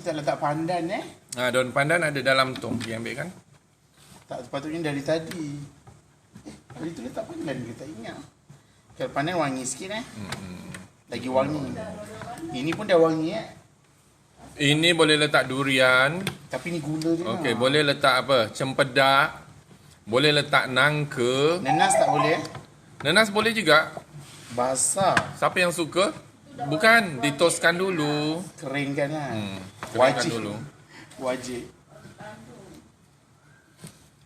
tak letak pandan Daun pandan ada dalam tu. Pergi ambil kan? Tak, sepatutnya dari tadi. Hari tu letak pandan ke tak ingat. Kalau pandan wangi sikit Lagi wangi. Ini pun dah wangi Ini boleh letak durian. Tapi ni gula je. Okey, boleh letak apa? Cempedak. Boleh letak nangka. Nenas tak boleh Nanas boleh juga. Basah. Siapa yang suka? Bukan, ditoskan dulu. Keringkan Keringkan Wajib dulu. Wajib.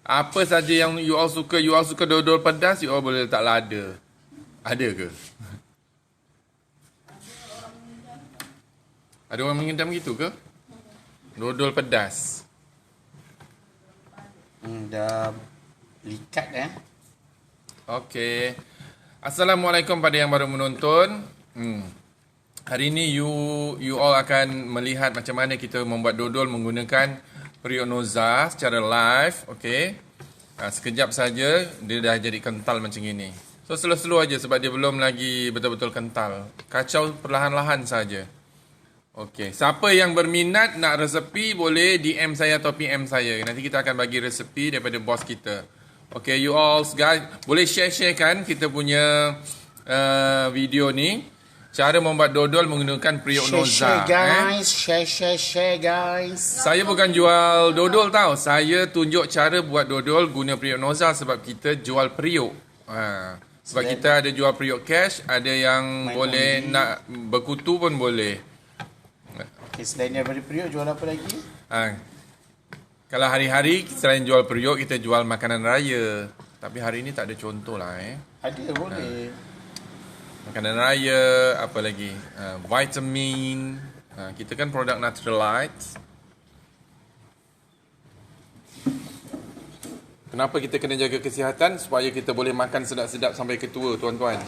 Apa saja yang you all suka dodol pedas, you all boleh letak lada. Ada ke? Ada orang mengidam gitu ke? Dodol pedas. Dah likat Okey. Assalamualaikum pada yang baru menonton. Hari ini you all akan melihat macam mana kita membuat dodol menggunakan periuk noza secara live. Okey. Sekejap saja dia dah jadi kental macam ini. So slow-slow aja sebab dia belum lagi betul-betul kental. Kacau perlahan-lahan saja. Okey, siapa yang berminat nak resepi boleh DM saya atau PM saya. Nanti kita akan bagi resepi daripada bos kita. Okey, you all guys boleh share kan kita punya video ni. Cara membuat dodol menggunakan periuk noza. Share guys. Saya bukan jual dodol tau. Saya tunjuk cara buat dodol guna periuk noza sebab kita jual periuk. Sebab kita ada jual periuk cash, ada yang boleh nak berkutu pun boleh. Okay, selain daripada periuk, jual apa lagi? Kalau hari-hari selain jual periuk, kita jual makanan raya. Tapi hari ni tak ada contoh lah Ada, boleh. Makanan raya, apa lagi? Vitamin. Kita kan produk Naturalite. Kenapa kita kena jaga kesihatan? Supaya kita boleh makan sedap-sedap sampai ke tua, tuan-tuan.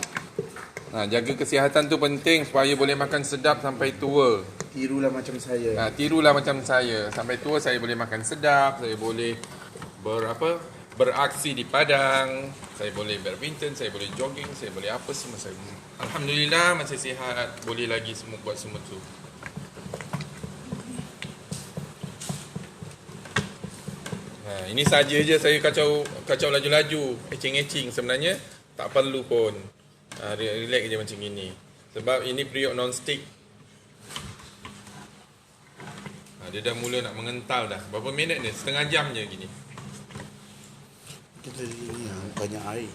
Jaga kesihatan tu penting supaya boleh makan sedap sampai tua. Tirulah macam saya. Tirulah macam saya. Sampai tua saya boleh makan sedap, saya boleh beraksi di padang, saya boleh badminton, saya boleh jogging, saya boleh apa semua saya. Alhamdulillah masih sihat, boleh lagi semua buat semua tu. Ini saja je saya kacau laju-laju, ecing-ecing sebenarnya tak perlu pun. Relax je macam ini. Sebab ini periuk non-stick. Dia dah mula nak mengental dah. Berapa minit ni? Setengah jam je gini. Kita ni banyak air.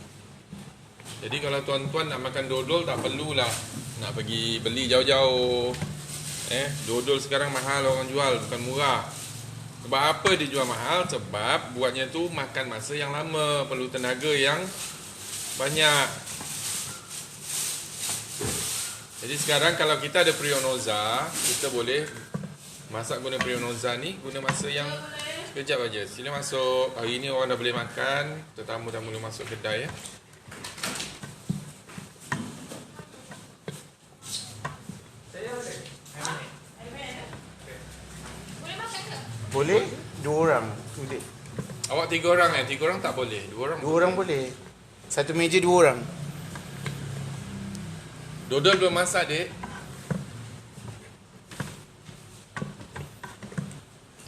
Jadi kalau tuan-tuan nak makan dodol tak perlulah nak pergi beli jauh-jauh. Dodol sekarang mahal orang jual, bukan murah. Sebab apa dia jual mahal? Sebab buatnya tu makan masa yang lama, perlu tenaga yang banyak. Jadi sekarang kalau kita ada periuk noza, kita boleh masak guna periuk noza ni guna masa yang sekejap aja. Sila masuk. Hari ni orang dah boleh makan. Tetamu dah mula masuk kedai Boleh? 2 orang. Boleh. Awak 3 orang 3 orang tak boleh. 2 orang. 2 orang boleh. Satu meja 2 orang. Dodol belum masak, Dek.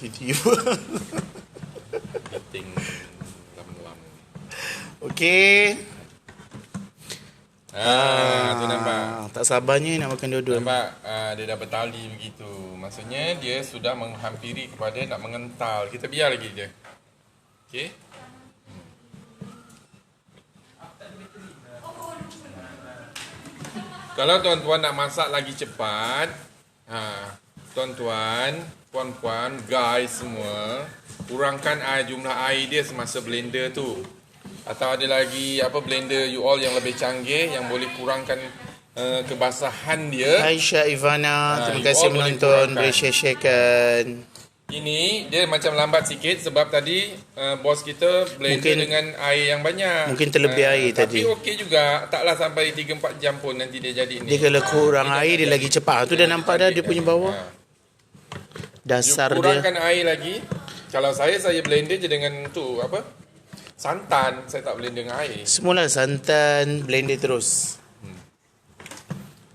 Tiba-tiba. Meeting lam-lam. Okey. Tu nampak. Tak sabarnya nak makan dodol. Nampak dia dah bertali begitu. Maksudnya dia sudah menghampiri kepada nak mengental. Kita biar lagi dia. Okey. Kalau tuan-tuan nak masak lagi cepat, tuan-tuan, puan-puan, guys semua, kurangkan jumlah air dia semasa blender tu. Atau ada lagi blender you all yang lebih canggih yang boleh kurangkan kebasahan dia. Aisyah Ivana, terima kasih menonton, boleh share-sharekan. Ini dia macam lambat sikit sebab tadi bos kita blender dengan air yang banyak. Mungkin terlebih air tadi. Tapi okey juga, taklah sampai 3-4 jam pun nanti dia jadi ni. Dia kalau kurang air dia lagi cepat. Tu dah nampak dah dia punya bawah. Dasar dia. Kurangkan air lagi. Kalau saya blender je dengan tu santan, saya tak blender dengan air. Semula santan, blender terus.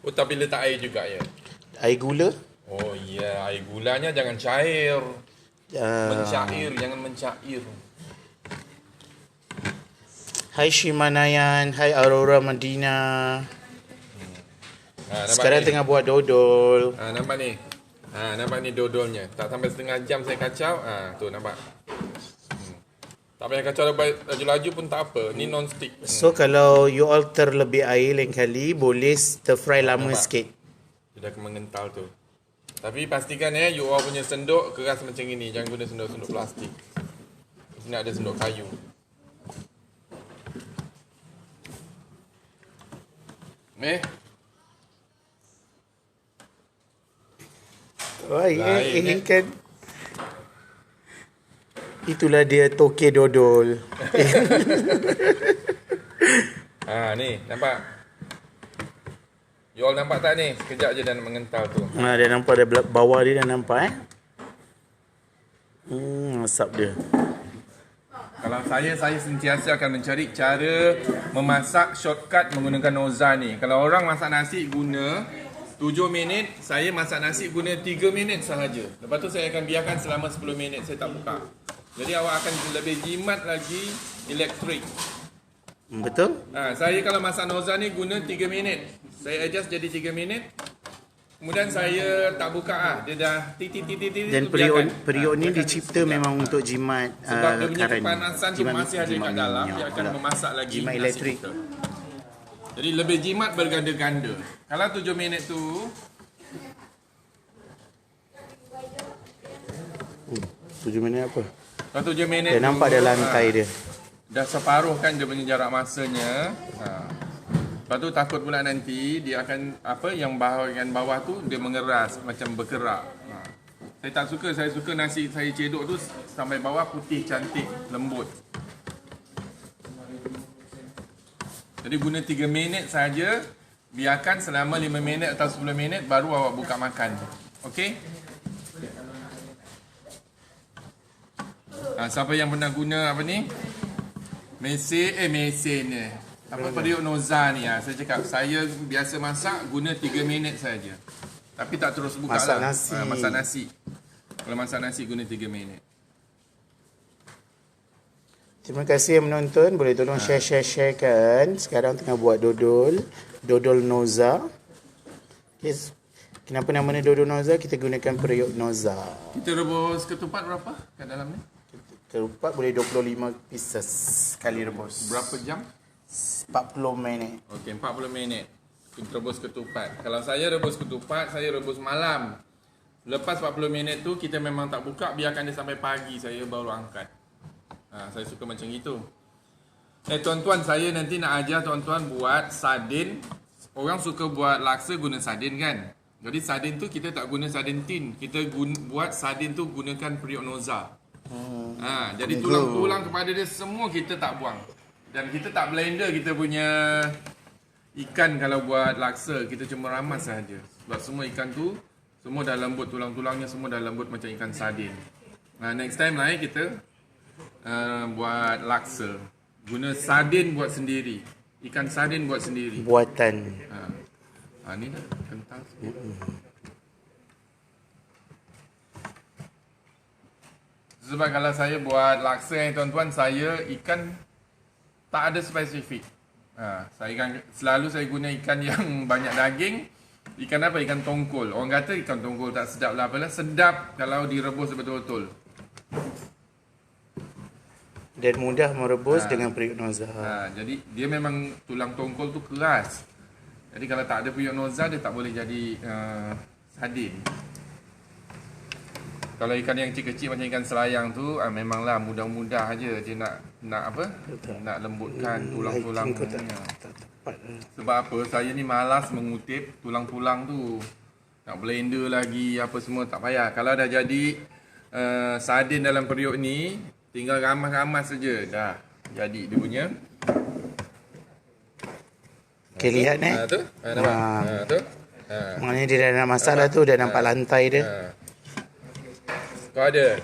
Tapi letak air juga ya. Air gula? Oh iya, air gulanya jangan cair. Mencair, jangan mencair. Hai Shimanayan, hai Aurora Medina. Sekarang tengah buat dodol. Nampak ni. Nampak ni dodolnya. Tak sampai setengah jam saya kacau. Tu nampak. Tak payah kacau laju-laju pun tak apa. Ni non-stick. So kalau you all terlebih air lain kali, boleh stir fry lama nampak? sikit. Dia dah mengental tu. Tapi pastikan you all punya sendok keras macam ini. Jangan guna sendok-sendok plastik. Di sini ada sendok kayu. Ini kan itulah dia toke dodol. Ni nampak. You all nampak tak ni? Sekejap je dah mengental tu. Dah nampak dah bawah dia dah nampak asap dia. Kalau saya sentiasa akan mencari cara memasak shortcut menggunakan noza ni. Kalau orang masak nasi guna 7 minit, saya masak nasi guna 3 minit sahaja. Lepas tu saya akan biarkan selama 10 minit, saya tak buka. Jadi awak akan lebih jimat lagi elektrik. Betul? Saya kalau masak noza ni guna 3 minit. Saya adjust jadi 3 minit. Kemudian saya tak buka dia dah titik. Dan periuk ni dicipta memang untuk jimat sebab dia punya current. kepanasan tu masih ada kat dalam, dia akan memasak lagi jimat nasi elektrik. kita. Jadi lebih jimat berganda-ganda. Kalau 7 minit tu 7 minit apa? kalau 7 minit Dia nampak tu, ada lantai dia. Dah separuh kan dia punya jarak masanya. Lepas tu takut pula nanti dia akan yang bahagian bawah tu dia mengeras macam berkerak. Saya tak suka, saya suka nasi saya cedok tu sampai bawah putih cantik, lembut. Jadi guna 3 minit saja, biarkan selama 5 minit atau 10 minit baru awak buka makan. Okey? Siapa yang pernah guna apa ni? Mesin ni. Periuk noza ni saya cakap saya biasa masak guna 3 minit saja. Tapi tak terus buka masak lah. Nasi. Masak nasi. Kalau masak nasi guna 3 minit. Terima kasih yang menonton. Boleh tolong share-sharekan. Sekarang tengah buat dodol noza. Yes. Kenapa namanya dodol noza? Kita gunakan periuk noza. Kita rebus ketupat berapa kat dalam ni? Ketupat boleh 25 pieces sekali rebus. Berapa jam? 40 minit. Okey, 40 minit. Kita rebus ketupat. Kalau saya rebus ketupat, saya rebus malam. Lepas 40 minit tu kita memang tak buka, biarkan dia sampai pagi saya baru angkat. Saya suka macam itu. Tuan-tuan, saya nanti nak ajar tuan-tuan buat sardin. Orang suka buat laksa guna sardin kan? Jadi sardin tu kita tak guna sardin tin. Kita buat sardin tu gunakan periuk noza. Jadi tulang-tulang kepada dia semua kita tak buang. Dan kita tak blender kita punya ikan kalau buat laksa. Kita cuma ramas sahaja. Sebab semua ikan tu semua dah lembut, tulang-tulangnya semua dah lembut macam ikan sardin. Next time lah kita buat laksa. Guna sardin buat sendiri. Ikan sardin buat sendiri. Buatan. Ni dah kental. Sebab kalau saya buat laksa tuan-tuan, saya ikan tak ada spesifik. Selalu saya guna ikan yang banyak daging. Ikan apa? Ikan tongkol. Orang kata ikan tongkol tak sedap lah. Apalah, sedap kalau direbus betul-betul. Dan mudah merebus dengan periuk noza. Jadi dia memang tulang tongkol tu keras. Jadi kalau tak ada periuk noza, dia tak boleh jadi sardin. Kalau ikan yang kecil-kecil macam ikan selayang tu memanglah mudah-mudah aja dia nak apa? Nak lembutkan tulang-tulangnya. Sebab apa? Saya ni malas mengutip tulang-tulang tu. Nak blender lagi apa semua tak payah. Kalau dah jadi sardin dalam periuk ni, tinggal ramas-ramas saja dah jadi dia punya. Okay, lihat tu. Nampak? Tu. Maknanya dia dah nak masak dah tu, dah nampak lantai dia. Kau ada?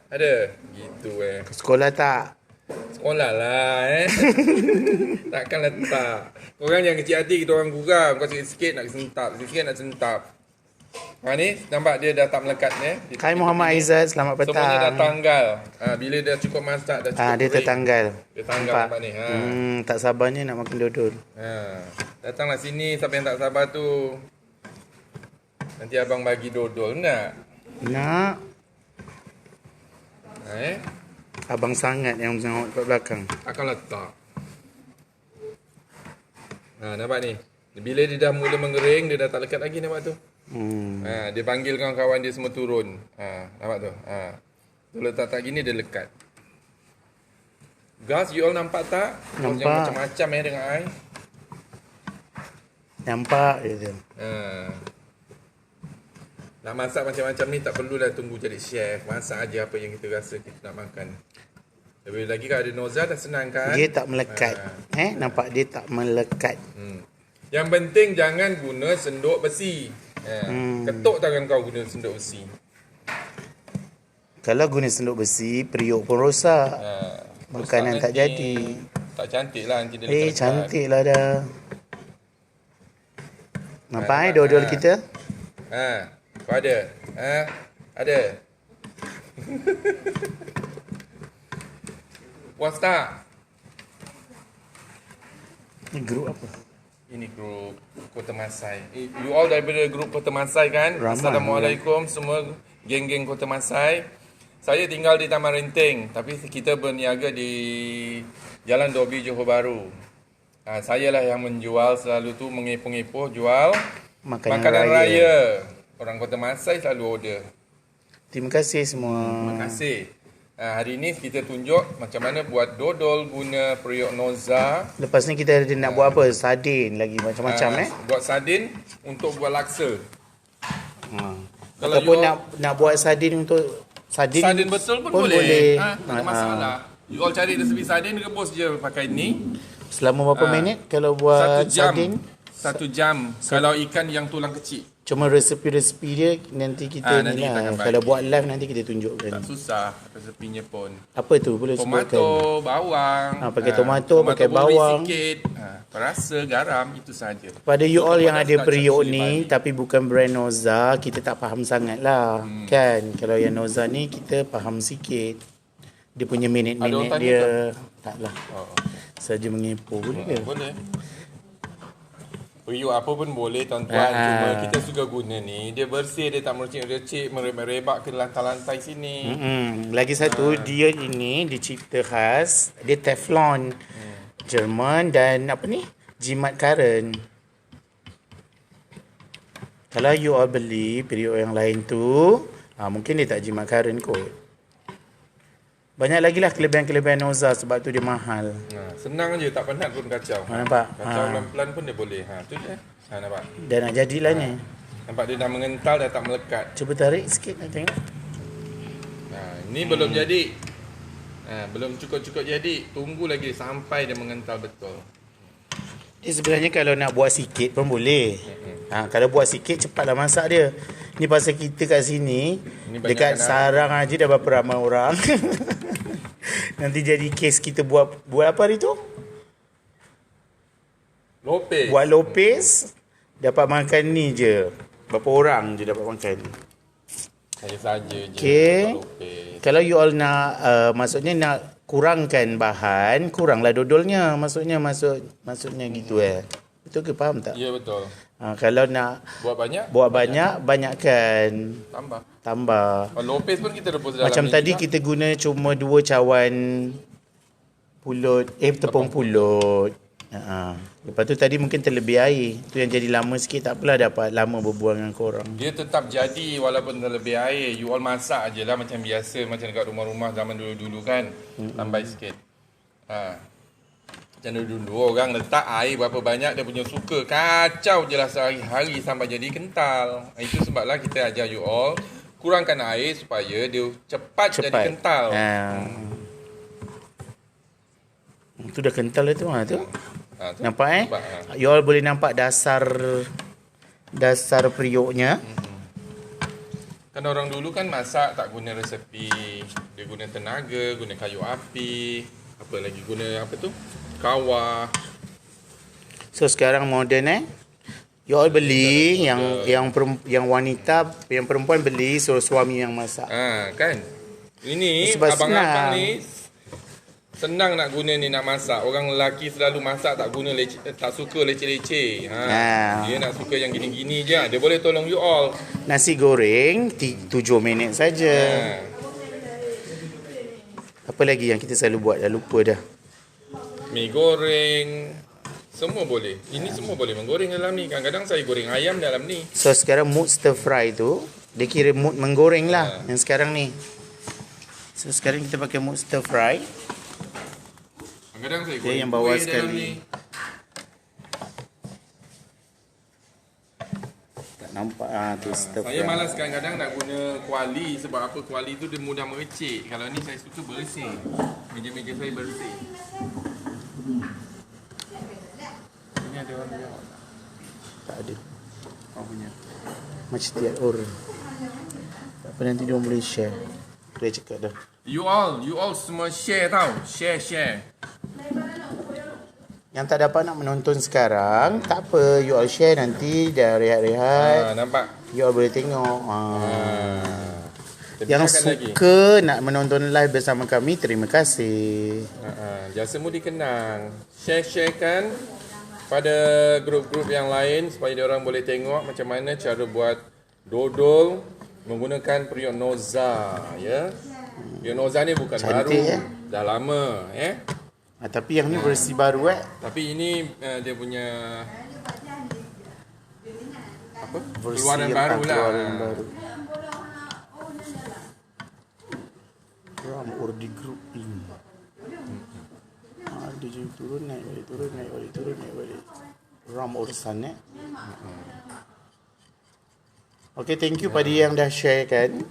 Ada? Gitu Sekolah tak? Sekolah lah Takkanlah tak. Korang yang kecil hati, kita orang gurau. Kau sikit-sikit nak sentap, sikit-sikit nak sentap. Ni nampak dia dah tak melekat ni. Hai Muhammad Aizat, selamat petang. Semuanya dah tanggal. Bila dah cukup masak, dah cukup Dia tertanggal. Dia tanggal nampak ni. Tak sabarnya nak makan dodol. Datanglah sini siapa yang tak sabar tu. Nanti abang bagi dodol nak. Nak. Eh? Abang sangat yang tengok kat belakang. Akan letak. Nampak ni. Bila dia dah mula mengering, dia dah tak lekat lagi nampak tu. Dia panggil kawan-kawan dia semua turun. Nampak tu. Tu letak gini dia lekat. Guys, you all nampak tak? Nampak. Yang macam-macam dengan I. Nampak je tu. Nak masak macam-macam ni tak perlulah tunggu jadi chef. Masak aja apa yang kita rasa kita nak makan. Lebih lagi kalau ada noza dah senang kan? Dia tak melekat. Nampak dia tak melekat. Yang penting jangan guna senduk besi. Ketuk tangan kau guna senduk besi. Kalau guna senduk besi, periuk pun rosak. Makanan tak jadi. Tak cantik lah nanti dia Cantik lah dah. Nampak dodol kita? Kau ada? Ada? Puas tak? Ini grup apa? Ini grup Kota Masai. You all daripada grup Kota Masai kan? Ramai. Assalamualaikum semua geng-geng Kota Masai. Saya tinggal di Taman Renting, tapi kita berniaga di Jalan Dobi Johor Bahru. Saya lah yang menjual selalu tu mengepoh-ngepoh jual makanan raya. Orang Kota Masai selalu order. Terima kasih semua. Terima kasih. Hari ni kita tunjuk macam mana buat dodol guna periuk noza. Lepas ni kita ada nak buat apa? Sardin lagi macam-macam Buat sardin untuk buat laksa. Kalau Ataupun nak buat sardin untuk sardin betul pun boleh. Tak ada masalah. You all cari resepi sardin, rebus je pakai ni. Selama berapa minit kalau buat 1 jam. sardin? 1 jam. Kalau ikan yang tulang kecil. Cuma resepi-resepi dia nanti kita nanti ni kita lah. akan bagi. Kalau buat live nanti kita tunjukkan. Tak susah resepinya pun. Apa tu? Boleh sebutkan. Tomato, bawang. Pakai tomato, pakai buburi bawang. sikit. Perasa, garam, itu saja. Pada you all yang Pedas ada tak periuk cili ni padi. tapi bukan brand Noza, kita tak faham sangat lah. Kan? Kalau yang Noza ni kita faham sikit. Dia punya Ada minit-minit orang tanya dia. Taklah. Oh. Saja mengepoh boleh ke? Boleh. Periuk apa pun boleh tuan-tuan. Cuma kita suka guna ni. Dia bersih, dia tak mercik-mercik, merebak ke lantai-lantai sini. Lagi satu, dia ini dicipta khas. Dia Teflon. Jerman dan apa ni? Jimat karen. Kalau you all beli periuk yang lain tu, mungkin dia tak jimat karen kot. Banyak lagi lah kelebihan-kelebihan Noza sebab tu dia mahal. Senang je, tak penat pun kacau. Nampak? Kacau pelan-pelan pun dia boleh. Tu je. Nampak? Dah nak jadilah ni. Nampak dia dah mengental, dah tak melekat. Cuba tarik sikit nak tengok. Ni belum jadi. Belum cukup-cukup jadi. Tunggu lagi sampai dia mengental betul. Sebenarnya kalau nak buat sikit pun boleh. Kalau buat sikit cepatlah masak dia. Ni pasal kita kat sini dekat sarang aja dah berapa ramai orang. Nanti jadi kes kita buat apa hari tu? Lopez. Buat lopez. Dapat makan ni je. Berapa orang je dapat makan. Saya saja je. Okay. Lopez. Kalau you all nak maksudnya nak kurangkan bahan, kuranglah dodolnya. Maksudnya gitu Betul ke, faham tak? Ya betul. Kalau nak Buat banyak, banyakkan. Tambah. Lopez pun kita rebus dalam Macam ni tadi juga. kita guna cuma 2 cawan tepung pulut. Lepas tu tadi mungkin terlebih air. Tu yang jadi lama sikit, tak apalah, dapat lama berbual dengan korang. Dia tetap jadi walaupun terlebih air. You all masak je lah macam biasa. Macam dekat rumah-rumah zaman dulu-dulu kan. Tambah sikit. Macam dulu-dulu orang letak air berapa banyak dia punya suka. Kacau je lah sehari-hari sampai jadi kental. Itu sebablah kita ajar you all kurangkan air supaya dia cepat. Jadi kental. Tu dah kental dah tu. Tu. Tu. Nampak You all boleh nampak dasar periuknya. Kan orang dulu kan masak tak guna resepi. Dia guna tenaga, guna kayu api. Apa lagi guna apa tu? Kawah. So sekarang moden You all beli, yang wanita, yang perempuan beli, suruh suami yang masak. Kan? Ini Sebab abang-abang senang. ni senang nak guna ni, nak masak. Orang lelaki selalu masak tak guna tak suka leceh-leceh. Dia nak suka yang gini-gini je. Dia boleh tolong you all. Nasi goreng 7 minit saja. Apa lagi yang kita selalu buat? Dah lupa dah. Mi goreng, semua boleh. Ini semua boleh menggoreng dalam ni. Kadang-kadang saya goreng ayam dalam ni. So sekarang mood stir fry tu, dia kira mood menggoreng lah yang sekarang ni. So sekarang kita pakai mood stir fry. Kadang-kadang saya Dia goreng yang bawah kuih dalam sekali. ni. Tak nampak tu stir fry. Saya malas kadang-kadang nak guna kuali. Sebab apa? Kuali tu dia mudah mercik. Kalau ni saya suka bersih. Meja-meja saya bersih. Ini ada orang jawab tak? Tak ada. Kau punya. Macam tiap orang. Tak apa, nanti dia orang boleh share. Dia cakap dah. You all semua share tau. Share. Yang tak dapat nak menonton sekarang, tak apa. You all share nanti. Dah rehat-rehat. Nampak? You all boleh tengok. Kita Yang bicarakan lagi. suka nak menonton live bersama kami, terima kasih. Jasamu dikenang. Share-sharekan pada grup-grup yang lain supaya dia orang boleh tengok macam mana cara buat dodol menggunakan periuk noza, ya. Periuk noza ni bukan Cantik, baru, eh? dah lama, Tapi yang ni versi baru Tapi ini dia punya apa? Versi Keluaran baru lah. keluaran baru. Ram Urdi Group ini. Dia jadi turun naik balik. Ram urusan Okay, thank you pada yang dah share kan.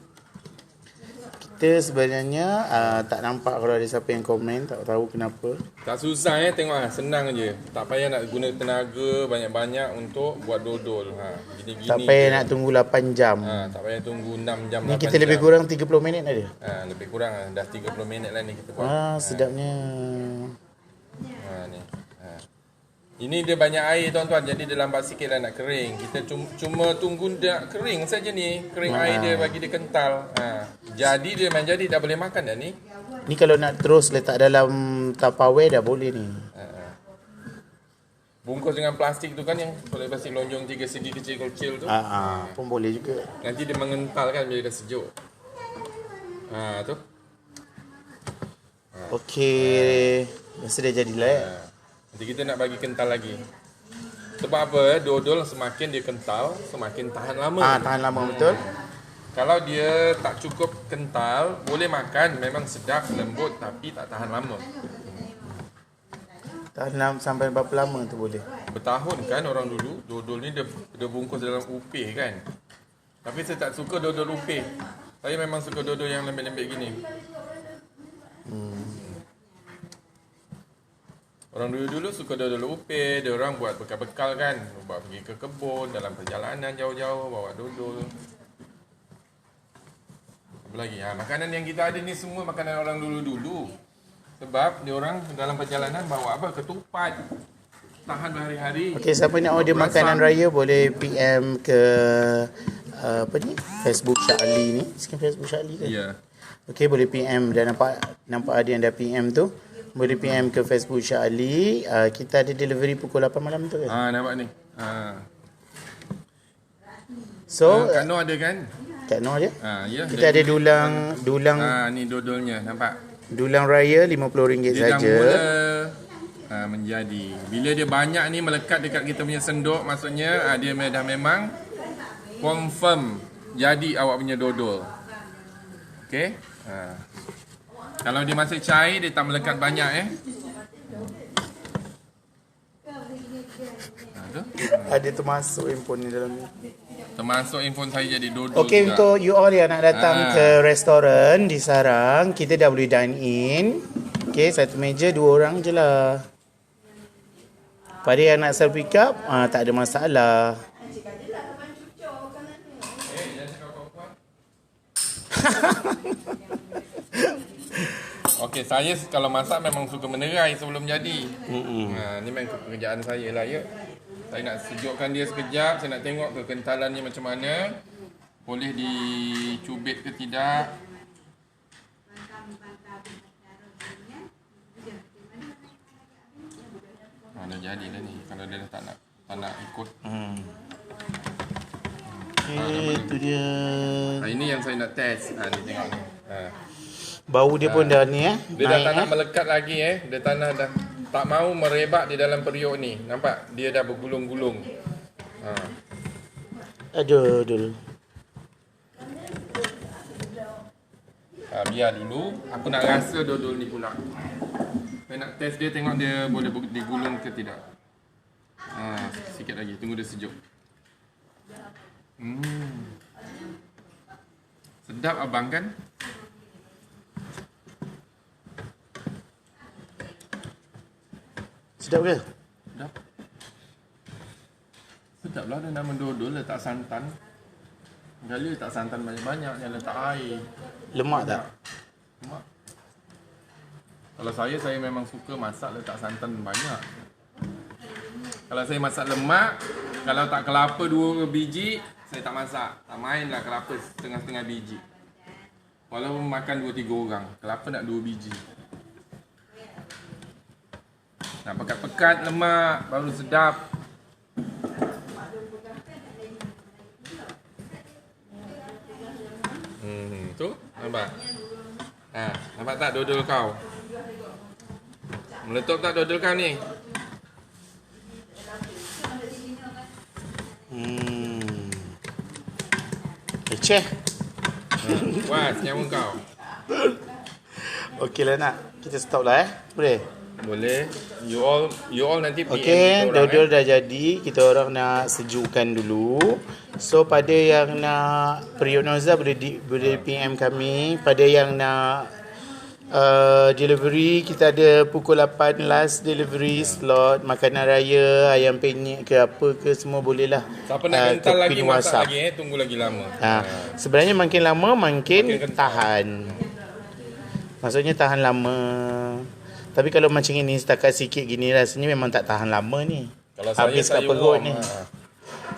Kita sebenarnya tak nampak kalau ada siapa yang komen, tak tahu kenapa. Tak susah tengok senang je. Tak payah nak guna tenaga banyak-banyak untuk buat dodol. Gini-gini. Tak payah nak tunggu 8 jam. Tak payah tunggu 6 jam. Ni 8 kita lebih jam. kurang 30 minit ada. Lebih kurang dah 30 minit lah ni kita buat. Sedapnya. Ni. Ini dia banyak air tuan-tuan, jadi dia lambat sikit lah nak kering. Kita cuma tunggu dia kering saja ni. Kering air dia bagi dia kental. Jadi dia memang jadi dah boleh makan dah ni. Ni kalau nak terus letak dalam Tupperware dah boleh ni. Bungkus dengan plastik tu kan, yang plastik lonjong 3 segi kecil-kecil tu. Pun boleh juga. Nanti dia mengental kan bila dah sejuk. Tu. Okey. Mesti dah jadilah Nanti kita nak bagi kental lagi. Sebab apa? Dodol semakin dia kental, semakin tahan lama. Tahan lama betul. Kalau dia tak cukup kental, boleh makan, memang sedap, lembut, tapi tak tahan lama. Tahan sampai berapa lama tu boleh? Bertahun kan orang dulu, dodol ni dia bungkus dalam upih kan. Tapi saya tak suka dodol upih. Saya memang suka dodol yang lembek-lembek gini. Orang dulu-dulu suka dodol upih, dia orang buat bekal-bekal kan. Bawa pergi ke kebun, dalam perjalanan jauh-jauh, bawa dodol. Apa lagi? Makanan yang kita ada ni semua makanan orang dulu-dulu. Sebab dia orang dalam perjalanan bawa apa? Ketupat. Tahan berhari-hari. Okey, siapa nak order makanan raya boleh PM ke apa ni? Facebook Syah Ali ni. Sekian Facebook Syah Ali kan? Ya. Okey, boleh PM. Dan nampak ada yang dah PM tu. Boleh PM ke Facebook Syah Ali. Kita ada delivery pukul 8 malam tu kan? Nampak ni. So, Kak Noh ada kan? Kak Noh ada. Ya. Kita ada dulang ni dodolnya, nampak? dulang raya RM50 Dia dah saja. mula menjadi. Bila dia banyak ni melekat dekat kita punya sendok, maksudnya dia dah memang confirm jadi awak punya dodol. Okey? Kalau dia masih cair, dia tak melekat banyak tu. Ada termasuk handphone ni dalam ni. Termasuk handphone saya jadi dodol Okey, juga. untuk you all yang nak datang ke restoran di Sarang, kita dah boleh dine in. Okey, satu meja 2 orang je lah. Pada yang nak self pick up, tak ada masalah. Okey, saya kalau masak memang suka menerai sebelum jadi. Ni memang pekerjaan saya lah, ya. Saya nak sejukkan dia sekejap. Saya nak tengok kekentalannya macam mana. Boleh dicubit ke tidak. Dah jadi dah ni. Kalau dia dah tak nak ikut. Itu dia. Ini yang saya nak test. Ni tengok ni. Bau dia pun dah ni Dia dah tak nak melekat lagi Dia dah tak mau merebak di dalam periuk ni. Nampak? Dia dah bergulung-gulung. Aduh, dul. Biar dulu. Aku nak rasa dodol ni pula. Saya nak test dia, tengok dia boleh digulung ke tidak. Sikit lagi. Tunggu dia sejuk. Sedap abang kan? Sedap ke? Sedap. Sedap lah dia nama dodol letak santan. Kali letak santan banyak-banyak, dia letak air. Lemak tak? Lemak. Kalau saya memang suka masak letak santan banyak. Kalau saya masak lemak, kalau tak kelapa 2 biji, saya tak masak. Tak main lah kelapa setengah-setengah biji. Walaupun makan 2-3 orang, kelapa nak 2 biji. Nak pekat-pekat lemak, baru sedap. Tu, nampak? Nampak tak dodol kau? Meletup tak dodol kau ni? Leceh. Puas nyawa kau. Okey lah nak. Kita stop lah Boleh? Boleh. You all nanti PM Okey, kita orang, dodol dah jadi. Kita orang nak sejukkan dulu. So pada yang nak periuk noza boleh PM kami. Pada yang nak delivery, kita ada pukul 8 last delivery slot. Makanan raya, ayam penyet ke apa ke, semua boleh lah. Siapa nak kental lagi, masak WhatsApp lagi tunggu lagi lama. Sebenarnya makin lama makin tahan. Maksudnya tahan lama. Tapi kalau macam ini setakat sikit gini rasanya memang tak tahan lama ni. Kalau habis kat saya perut warm, ni.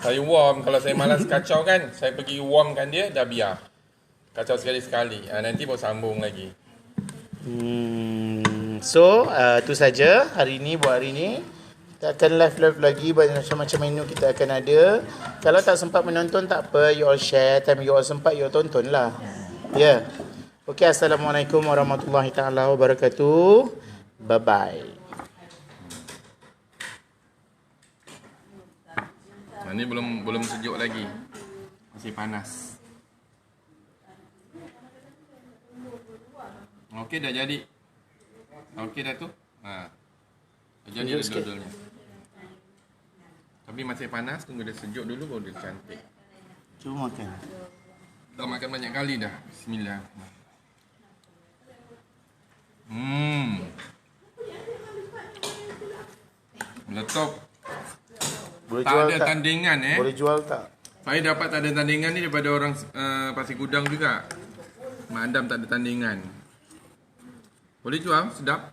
Saya warm. Kalau saya malas kacau kan, saya pergi warmkan dia, dah biar. Kacau sekali-sekali. Nanti baru sambung lagi. So, tu saja hari ni, buat hari ni. Kita akan live lagi, banyak macam-macam menu kita akan ada. Kalau tak sempat menonton, tak apa. You all share, time you all sempat, you all tonton lah. Ya. Yeah. Okay, Assalamualaikum warahmatullahi taala wabarakatuh. Bye-bye. Ini belum sejuk lagi. Masih panas. Okey, dah jadi. Okey dah tu. Dah jadi dah dodolnya. Tapi masih panas, tunggu dia sejuk dulu baru dia cantik. Cuba makan. Dah makan banyak kali dah. Bismillah. Meletup. Boleh Tak jual ada tak? tandingan Boleh jual tak? Saya dapat tak ada tandingan ni daripada orang Pasir Gudang juga. Mak Andam tak ada tandingan. Boleh jual, sedap.